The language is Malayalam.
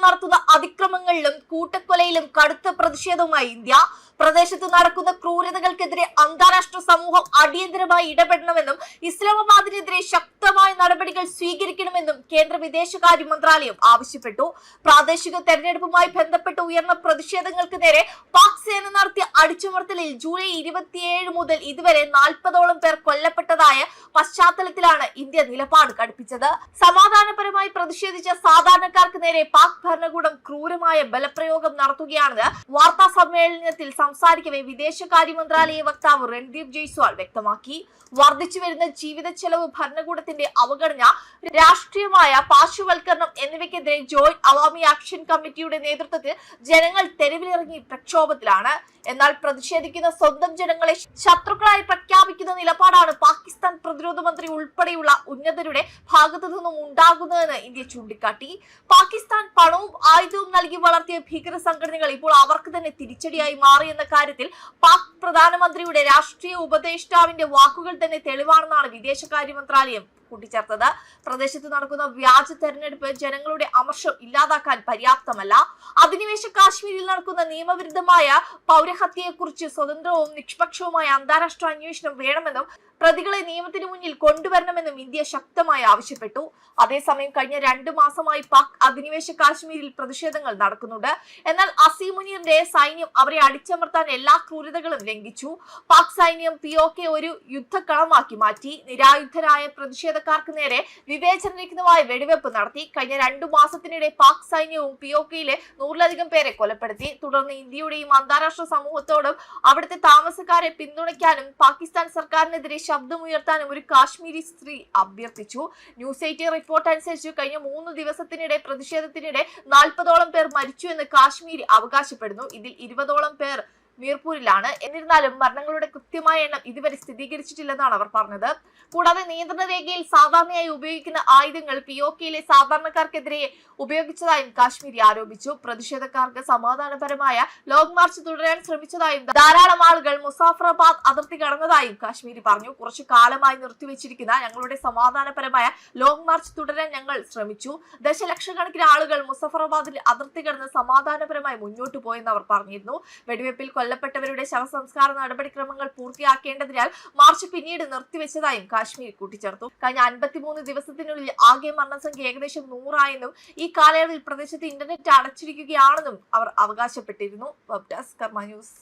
നടത്തുന്ന അതിക്രമങ്ങളിലും കൂട്ടക്കൊലയിലും കടുത്ത പ്രതിഷേധവുമായി ഇന്ത്യ. പ്രദേശത്ത് നടക്കുന്ന ക്രൂരതകൾക്കെതിരെ അന്താരാഷ്ട്ര സമൂഹം അടിയന്തരമായി ഇടപെടണമെന്നും ഇസ്ലാമാബാദിനെതിരെ ശക്തമായ നടപടികൾ സ്വീകരിക്കണമെന്നും കേന്ദ്ര വിദേശകാര്യ മന്ത്രാലയം ആവശ്യപ്പെട്ടു. പ്രാദേശിക തെരഞ്ഞെടുപ്പുമായി ബന്ധപ്പെട്ട് ഉയർന്ന പ്രതിഷേധങ്ങൾക്ക് നേരെ പാക് സേന നടത്തിയ അടിച്ചമർത്തലിൽ ജൂലൈ 27 മുതൽ ഇതുവരെ 40ഓളം പേർ കൊല്ലപ്പെട്ടതായ പശ്ചാത്തലത്തിലാണ് ഇന്ത്യ നിലപാട് കടുപ്പിച്ചത്. സമാധാനപരമായി പ്രതിഷേധിച്ച സാധാരണക്കാർക്ക് നേരെ പാക് ഭരണകൂടം ക്രൂരമായ ബലപ്രയോഗം നടത്തുകയാണെന്ന് വാർത്താ സമ്മേളനത്തിൽ സംസാരിക്കവേ വിദേശകാര്യ മന്ത്രാലയ വക്താവ് രൺദീപ് ജയ്സ്വാൾ വ്യക്തമാക്കി. വർദ്ധിച്ചു വരുന്ന ജീവിത ചെലവ്, ഭരണകൂടത്തിന്റെ അവഗണന, രാഷ്ട്രീയമായ പാർശ്വവൽക്കരണം എന്നിവയ്ക്കെതിരെ ജോയിന്റ് അവാമി ആക്ഷൻ കമ്മിറ്റിയുടെ നേതൃത്വത്തിൽ ജനങ്ങൾ തെരുവിലിറങ്ങി പ്രക്ഷോഭത്തിലാണ്. എന്നാൽ പ്രതിഷേധിക്കുന്ന സ്വന്തം ജനങ്ങളെ ശത്രുക്കളായി പ്രഖ്യാപിക്കുന്ന നിലപാടാണ് പാകിസ്ഥാൻ പ്രതിരോധ മന്ത്രി ഉൾപ്പെടെയുള്ള ഉന്നതരുടെ ഭാഗത്തു നിന്നും ഉണ്ടാകുന്നതെന്ന് ഇന്ത്യ ചൂണ്ടിക്കാട്ടി. പാകിസ്ഥാൻ പണവും ആയുധവും നൽകി വളർത്തിയ ഭീകര സംഘടനകൾ ഇപ്പോൾ അവർക്ക് തന്നെ തിരിച്ചടിയായി മാറിയെന്ന കാര്യത്തിൽ പാക് പ്രധാനമന്ത്രിയുടെ രാഷ്ട്രീയ ഉപദേഷ്ടാവിന്റെ വാക്കുകൾ തന്നെ തെളിവാണെന്നാണ് വിദേശകാര്യ മന്ത്രാലയം കൂട്ടിച്ചേർത്തത്. പ്രദേശത്ത് നടക്കുന്ന വ്യാജ തെരഞ്ഞെടുപ്പ് ജനങ്ങളുടെ അമർഷം ഇല്ലാതാക്കാൻ പര്യാപ്തമല്ല. അധിനിവേശ കാശ്മീരിൽ നടക്കുന്ന നിയമവിരുദ്ധമായ പൗരഹത്യയെക്കുറിച്ച് സ്വതന്ത്രവും നിഷ്പക്ഷവുമായ അന്താരാഷ്ട്ര അന്വേഷണം വേണമെന്നും പ്രതികളെ നിയമത്തിന് മുന്നിൽ കൊണ്ടുവരണമെന്നും ഇന്ത്യ ശക്തമായി ആവശ്യപ്പെട്ടു. അതേസമയം കഴിഞ്ഞ 2 മാസമായി പാക് അധിനിവേശ കാശ്മീരിൽ പ്രതിഷേധങ്ങൾ നടക്കുന്നുണ്ട്. എന്നാൽ അസീം മുനീറിന്റെ സൈന്യം അവരെ അടിച്ചമർത്താൻ എല്ലാ ക്രൂരതകളും ലംഘിച്ചു. പാക് സൈന്യം POK ഒരു യുദ്ധക്കളമാക്കി മാറ്റി. നിരായുധരായ പ്രതിഷേധക്കാർക്ക് നേരെ വിവേചനരഹിതമായ വെടിവെപ്പ് നടത്തി. കഴിഞ്ഞ 2 മാസത്തിനിടെ പാക് സൈന്യവും POKയിലെ 100ലധികം പേരെ കൊലപ്പെടുത്തി. തുടർന്ന് ഇന്ത്യയുടെയും അന്താരാഷ്ട്ര സമൂഹത്തോടും അവിടുത്തെ താമസക്കാരെ പിന്തുണയ്ക്കാനും പാകിസ്ഥാൻ സർക്കാരിനെതിരെ ശബ്ദമുയർത്താനും ഒരു കാശ്മീരി സ്ത്രീ അഭ്യർത്ഥിച്ചു. ന്യൂസ് 18 റിപ്പോർട്ട് അനുസരിച്ച് കഴിഞ്ഞ 3 ദിവസത്തിനിടെ പ്രതിഷേധത്തിനിടെ 40ഓളം പേർ മരിച്ചു എന്ന് കാശ്മീരി അവകാശപ്പെടുന്നു. ഇതിൽ 20ഓളം പേർ മീർപൂരിലാണ്. എന്നിരുന്നാലും മരണങ്ങളുടെ കൃത്യമായ എണ്ണം ഇതുവരെ സ്ഥിരീകരിച്ചിട്ടില്ലെന്നാണ് അവർ പറഞ്ഞത്. കൂടാതെ നിയന്ത്രണ രേഖയിൽ സാധാരണയായി ഉപയോഗിക്കുന്ന ആയുധങ്ങൾ POKയിലെ സാധാരണക്കാർക്കെതിരെ ഉപയോഗിച്ചതായും കാശ്മീരി ആരോപിച്ചു. പ്രതിഷേധക്കാർക്ക് സമാധാനപരമായ ലോങ് മാർച്ച് തുടരാൻ ശ്രമിച്ചതായും ധാരാളം ആളുകൾ മുസാഫറാബാദ് അതിർത്തി കടന്നതായും കാശ്മീരി പറഞ്ഞു. കുറച്ചു കാലമായി നിർത്തിവെച്ചിരിക്കുന്ന ഞങ്ങളുടെ സമാധാനപരമായ ലോങ് മാർച്ച് തുടരാൻ ഞങ്ങൾ ശ്രമിച്ചു. ദശലക്ഷക്കണക്കിന് ആളുകൾ മുസാഫറാബാദിൽ അതിർത്തി കടന്ന് സമാധാനപരമായി മുന്നോട്ട് പോയെന്ന് അവർ പറഞ്ഞിരുന്നു. വെടിവെപ്പിൽ കൊല്ലപ്പെട്ടവരുടെ ശവസംസ്കാര നടപടിക്രമങ്ങൾ പൂർത്തിയാക്കേണ്ടതിനാൽ മാർച്ച് പിന്നീട് നിർത്തിവെച്ചതായും കാശ്മീർ കൂട്ടിച്ചേർത്തു. കഴിഞ്ഞ 53 ദിവസത്തിനുള്ളിൽ ആകെ മരണസംഖ്യ ഏകദേശം 100 ആയെന്നും ഈ കാലയളവിൽ പ്രദേശത്ത് ഇന്റർനെറ്റ് അടച്ചിരിക്കുകയാണെന്നും അവർ അവകാശപ്പെട്ടിരുന്നു. വെബ് ഡെസ്ക് കർമ്മ ന്യൂസ്.